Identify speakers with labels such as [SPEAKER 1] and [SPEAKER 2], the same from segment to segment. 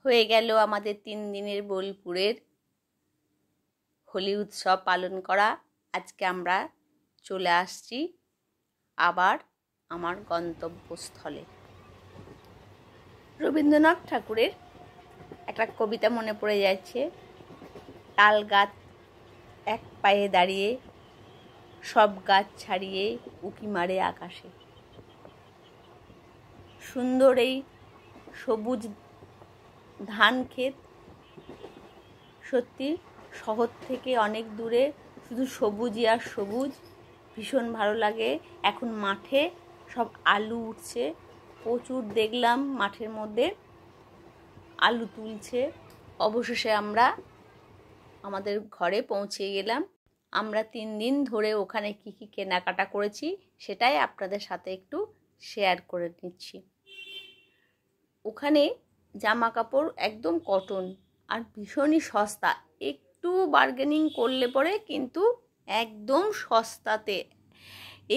[SPEAKER 1] হয়ে গেল আমাদের 3 দিনের বোলপুরের হোলি উৎসব পালন করা। আজকে আমরা চলে আসছি আবার আমার গন্তব্যস্থলে। রবীন্দ্রনাথ ঠাকুরের একটা কবিতা মনে পড়ে যাচ্ছে, তাল গাছ এক পায়ে দাঁড়িয়ে, সব গাছ ছাড়িয়ে উঁকি মারে আকাশে। সুন্দর এই সবুজ ধান ক্ষেত, সত্যি শহর থেকে অনেক দূরে, শুধু সবুজই আর সবুজ, ভীষণ ভালো লাগে। এখন মাঠে সব আলু উঠছে, প্রচুর দেখলাম মাঠের মধ্যে আলু তুলছে। অবশেষে আমরা আমাদের ঘরে পৌঁছে গেলাম। আমরা 3 দিন ধরে ওখানে কি কি কেনাকাটা করেছি সেটাই আপনাদের সাথে একটু শেয়ার করে নিচ্ছি। ওখানে জামা কাপড় একদম কটন আর ভীষণই সস্তা, একটু বার্গেনিং করলে পরে কিন্তু একদম সস্তাতে।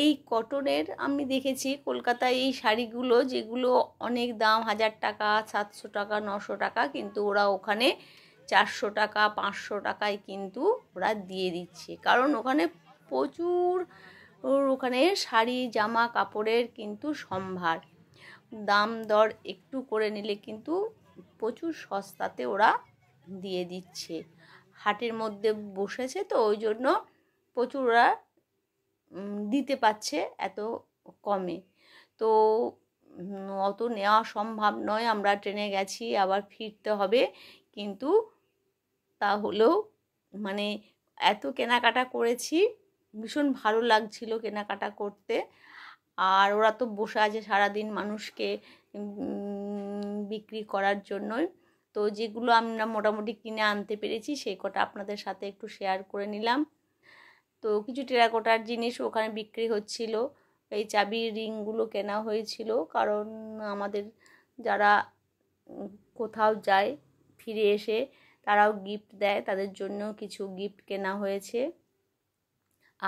[SPEAKER 1] এই কটনের আমি দেখেছি কলকাতায় এই শাড়িগুলো যেগুলো অনেক দাম, 1000 টাকা, 700 টাকা, 900 টাকা, কিন্তু ওরা ওখানে 400 টাকা 500 টাকায় কিন্তু ওরা দিয়ে দিচ্ছে। কারণ ওখানে প্রচুর ওখানে শাড়ি জামা কাপড়ের কিন্তু সম্ভার, দাম দর একটু করে নিলে কিন্তু প্রচুর সস্তাতে ওরা দিয়ে দিচ্ছে। হাটের মধ্যে বসেছে তো ওই জন্য প্রচুর ওরা দিতে পারছে এত কমে। তো অত নেওয়া সম্ভব নয়, আমরা ট্রেনে গেছি, আবার ফিরতে হবে, কিন্তু তাহলেও মানে এত কেনাকাটা করেছি, ভীষণ ভালো লাগছিল কেনাকাটা করতে। আর ওরা তো বসে আছে সারাদিন মানুষকে বিক্রি করার জন্যই। তো যেগুলো আমরা মোটামুটি কিনে আনতে পেরেছি সেই কটা আপনাদের সাথে একটু শেয়ার করে নিলাম। তো কিছু টেরাকোটার জিনিস ওখানে বিক্রি হচ্ছিল, এই চাবির রিংগুলো কেনা হয়েছিল, কারণ আমাদের যারা কোথাও যায় ফিরে এসে তারাও গিফট দেয়, তাদের জন্য কিছু গিফট কেনা হয়েছে।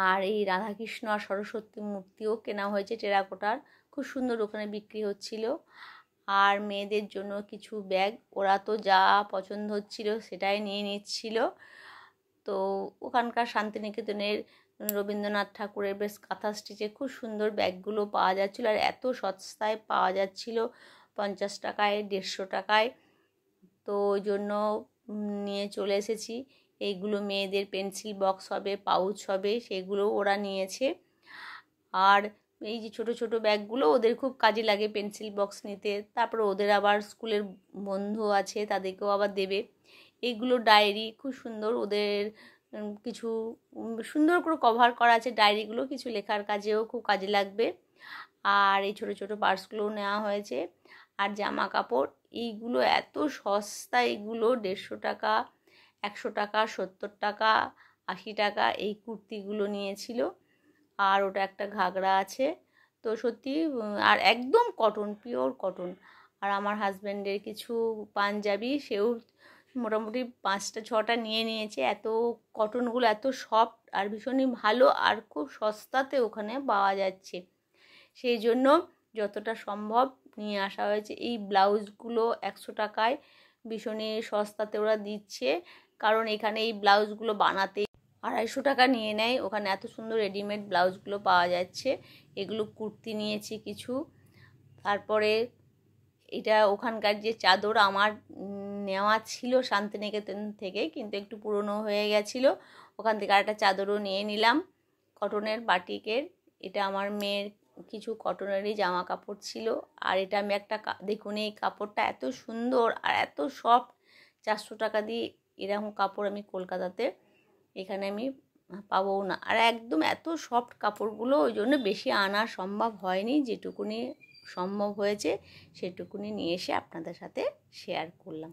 [SPEAKER 1] আর এই রাধাকৃষ্ণ আর সরস্বতী মূর্তিও কেনা হয়েছে টেরাকোটার, খুব সুন্দর ওখানে বিক্রি হচ্ছিল। আর মেয়েদের জন্য কিছু ব্যাগ, ওরা তো যা পছন্দ হচ্ছিল সেটাই নিয়ে নিচ্ছিল। তো ওখানকার শান্তিনিকেতনের রবীন্দ্রনাথ ঠাকুরের বেশ কাঁথা স্টিচে খুব সুন্দর ব্যাগগুলো পাওয়া যাচ্ছিলো, আর এত সস্তায় পাওয়া যাচ্ছিল, 50 টাকায় 150 টাকায়। তো ওই জন্য নিয়ে চলে এসেছি। এইগুলো মেয়েদের পেন্সিল বক্স হবে, পাউচ হবে, সেগুলো ওরা নিয়েছে। আর এই যে ছোট ছোট ব্যাগগুলো ওদের খুব কাজে লাগে পেন্সিল বক্স নিতে। তারপর ওদের আবার স্কুলের বন্ধু আছে, তাদেরকেও আবার দেবে। এইগুলো ডায়েরি, খুব সুন্দর, ওদের কিছু সুন্দর করে কভার করা আছে ডায়েরিগুলো, কিছু লেখার কাজেও খুব কাজে লাগবে। আর এই ছোট ছোট পার্সগুলোও নেওয়া হয়েছে। আর জামা কাপড় এইগুলো এত সস্তা, এগুলো 150 টাকা, 100 টাকা, 70 টাকা, 80 টাকা এই কুর্তিগুলো নিয়েছিল। আর ওটা একটা ঘাগরা আছে। তো সত্যি, আর একদম কটন, পিওর কটন। আর আমার হাজব্যান্ডের কিছু পাঞ্জাবি, সেও মোটামুটি 5-6টা নিয়ে নিয়েছে। এত কটনগুলো এত সফট আর ভীষণই ভালো, আর খুব সস্তাতে ওখানে পাওয়া যাচ্ছে, সেই জন্য যতটা সম্ভব নিয়ে আসা হয়েছে। এই ব্লাউজগুলো 100 টাকায় ভীষণই সস্তাতে ওরা দিচ্ছে, কারণ এখানে এই ব্লাউজগুলো বানাতে 250 টাকা নিয়ে নেয়। ওখানে এত সুন্দর রেডিমেড ব্লাউজগুলো পাওয়া যাচ্ছে। এগুলো কুর্তি নিয়েছি কিছু। তারপরে এটা ওখানকার যে চাদর আমার নেওয়া ছিল শান্তিনিকেতন থেকে, কিন্তু একটু পুরনো হয়ে গেছিলো, ওখান থেকে আরেকটা চাদরও নিয়ে নিলাম কটনের বাটিকের। এটা আমার মেয়ের কিছু কটনেরই জামা কাপড় ছিল। আর এটা আমি একটা, দেখুন এই কাপড়টা এত সুন্দর আর এত সফট, 400 টাকা দিয়ে এরকম কাপড় আমি কলকাতাতে এখানে আমি পাবও না। আর একদম এত সফট কাপড়গুলো, ওই জন্য বেশি আনা সম্ভব হয়নি, যেটুকুনি সম্ভব হয়েছে সেটুকুনি নিয়ে এসে আপনাদের সাথে শেয়ার করলাম।